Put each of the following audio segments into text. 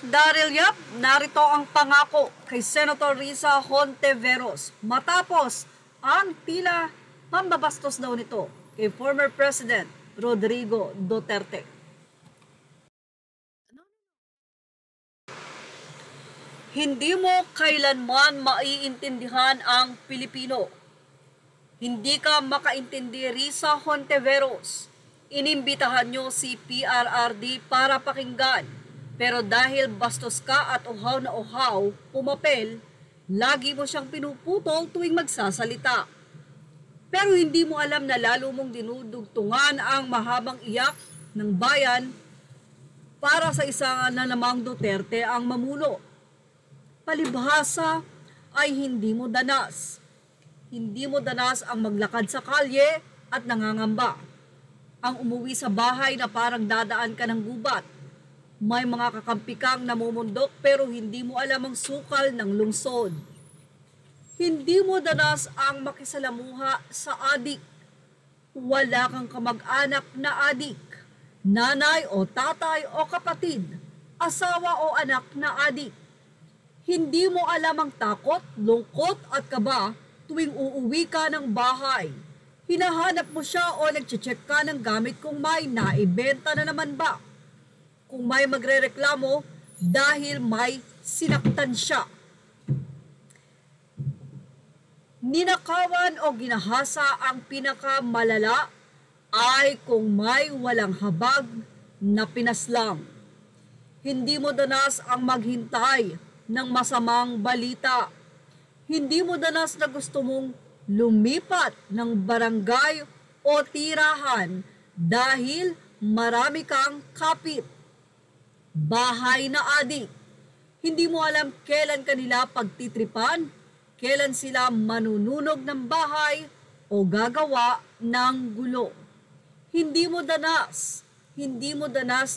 Daryl Yap, narito ang pangako kay Senator Risa Hontiveros matapos ang tila pambabastos daw nito kay former President Rodrigo Duterte. Hindi mo kailanman maiintindihan ang Pilipino. Hindi ka makaintindi, Risa Hontiveros. Inimbitahan nyo si PRRD para pakinggan. Pero dahil bastos ka at uhaw na uhaw, pumapel, lagi mo siyang pinuputol tuwing magsasalita. Pero hindi mo alam na lalo mong dinudugtungan ang mahabang iyak ng bayan para sa isa na namang Duterte ang mamuno. Palibhasa ay hindi mo danas. Hindi mo danas ang maglakad sa kalye at nangangamba. Ang umuwi sa bahay na parang dadaan ka ng gubat. May mga kakampi kang namumundok pero hindi mo alam ang sukal ng lungsod. Hindi mo danas ang makisalamuha sa adik. Wala kang kamag-anak na adik, nanay o tatay o kapatid, asawa o anak na adik. Hindi mo alam ang takot, lungkot at kaba tuwing uuwi ka ng bahay. Hinahanap mo siya o nagche-check ka ng gamit kung may naibenta na naman ba. Kung may magrereklamo dahil may sinaktan siya. Ninakawan o ginahasa ang pinakamalala ay kung may walang habag na pinaslang. Hindi mo danas ang maghintay ng masamang balita. Hindi mo danas na gusto mong lumipat ng barangay o tirahan dahil marami kang kapit. Bahay na adik. Hindi mo alam kailan kanila pagtitripan, kailan sila manununog ng bahay o gagawa ng gulo. Hindi mo danas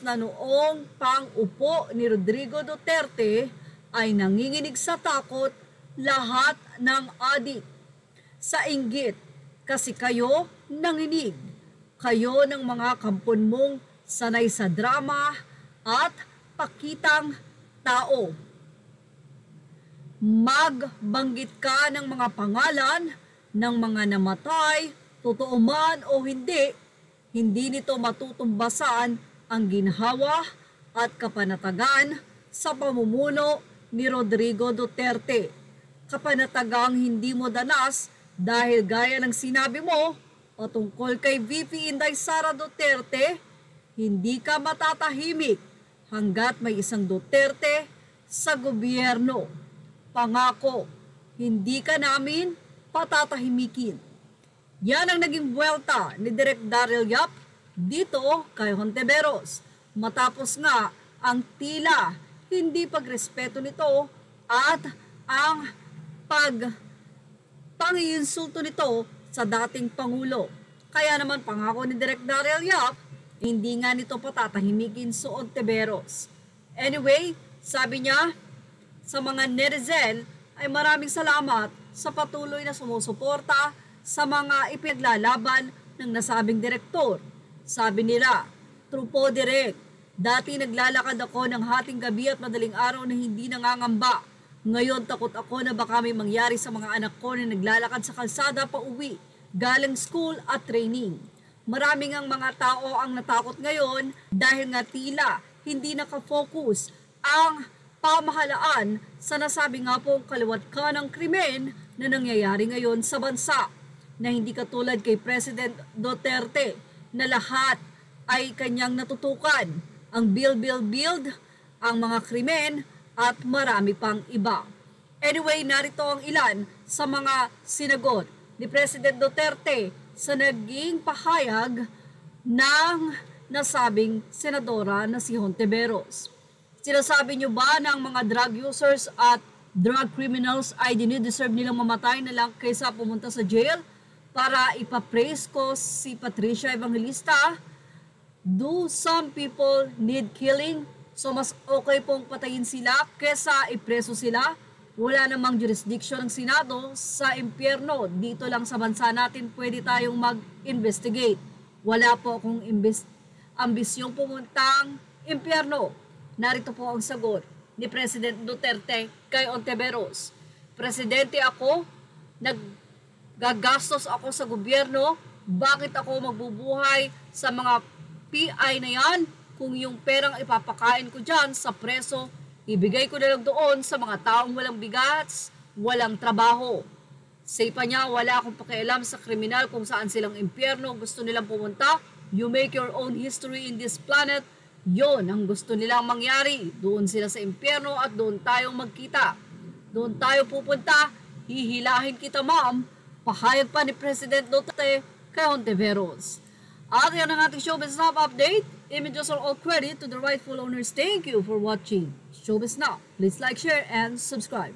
na noong pang-upo ni Rodrigo Duterte ay nanginginig sa takot lahat ng adik. Sa inggit, kasi kayo nanginig. Kayo ng mga kampon mong sanay sa drama at pakitang tao. Magbanggit ka ng mga pangalan ng mga namatay, totoo man o hindi, hindi nito matutumbasan ang ginhawa at kapanatagan sa pamumuno ni Rodrigo Duterte. Kapanatagang hindi mo danas dahil gaya ng sinabi mo patungkol kay VP Inday Sara Duterte, hindi ka matatahimik hanggat may isang Duterte sa gobyerno. Pangako, hindi ka namin patatahimikin. Yan ang naging buwelta ni Direk Daryl Yap dito kay Hontiveros. Matapos nga ang tila hindi pagrespeto nito at ang pangiinsulto nito sa dating Pangulo. Kaya naman pangako ni Direk Daryl Yap, hindi nga nito patatahimikin sa Hontiveros. Anyway, sabi niya sa mga netizen ay maraming salamat sa patuloy na sumusuporta sa mga ipinaglalaban ng nasabing direktor. Sabi nila, true po Direk, dati naglalakad ako ng hating gabi at madaling araw na hindi nangangamba. Ngayon takot ako na baka may mangyari sa mga anak ko na naglalakad sa kalsada pa uwi, galing school at training. Maraming ang mga tao ang natakot ngayon dahil nga tila hindi nakafocus ang pamahalaan sa nasabi nga pong kaliwat ka ng krimen na nangyayari ngayon sa bansa, na hindi katulad kay President Duterte na lahat ay kanyang natutukan, ang build, ang mga krimen at marami pang iba. Anyway, narito ang ilan sa mga sinagot ni President Duterte sa naging pahayag ng nasabing senadora na si Hontiveros. Sinasabi niyo ba ng mga drug users at drug criminals ay dinideserve nilang mamatay na lang kaysa pumunta sa jail? Para ipapraise ko si Patricia Evangelista, do some people need killing? So mas okay pong patayin sila kaysa ipreso sila? Wala namang jurisdiction ng Senado sa impyerno. Dito lang sa bansa natin pwede tayong mag-investigate. Wala po akong ambisyong pumuntang impyerno. Narito po ang sagot. ni President Duterte kay Ontiveros. Presidente ako, naggagastos ako sa gobyerno, bakit ako magbubuhay sa mga PI na yan kung yung perang ipapakain ko dyan sa preso, ibigay ko na lang doon sa mga taong walang bigats, walang trabaho. Say pa niya, wala akong pakialam sa kriminal kung saan silang impyerno gusto nilang pumunta. You make your own history in this planet. Yon ang gusto nilang mangyari. Doon sila sa impyerno at doon tayo magkita. Doon tayo pupunta. Hihilahin kita, ma'am. Pahayag pa ni President Duterte kay Ontiveros. At yan ang ating Showbiz Now update. Images are all credit to the rightful owners. Thank you for watching Showbiz Now. Please like, share, and subscribe.